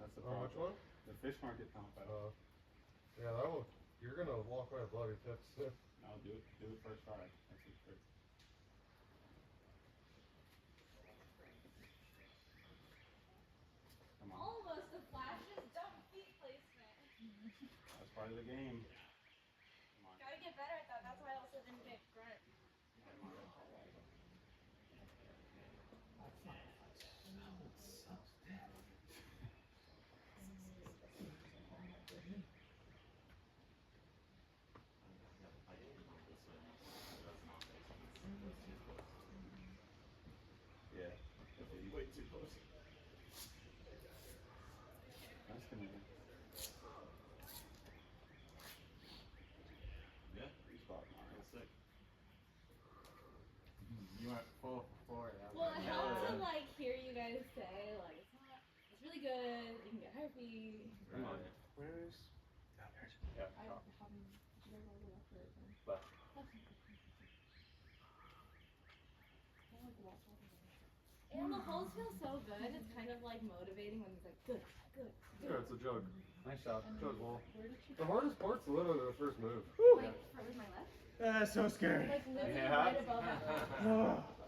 That's the problem. Which one? The fish market comp out. Yeah, that one. You're gonna walk away with bloody tips too. No, do it first try. That's it first. Come on. Almost a flash, just dumb feet placement. That's part of the game. Come on. Gotta get better at that. That's why I also didn't get grunt. Come on. Yeah, way too close. Nice Canoe. Yeah, Spot on. real sick. You went full for 4. Well, it helped to like hear you guys say like it's really good. You can get higher feet. Come on. Where's? Yeah. I haven't. Did you guys all go left or right? Left. Okay. And the holes feel so good. It's kind of like motivating when he's like, good, good, good. Yeah, it's a jug. Nice shot. Jug hole. Where did you The hardest part's literally the first move. like with my left? So scary. Like literally Yeah. right above my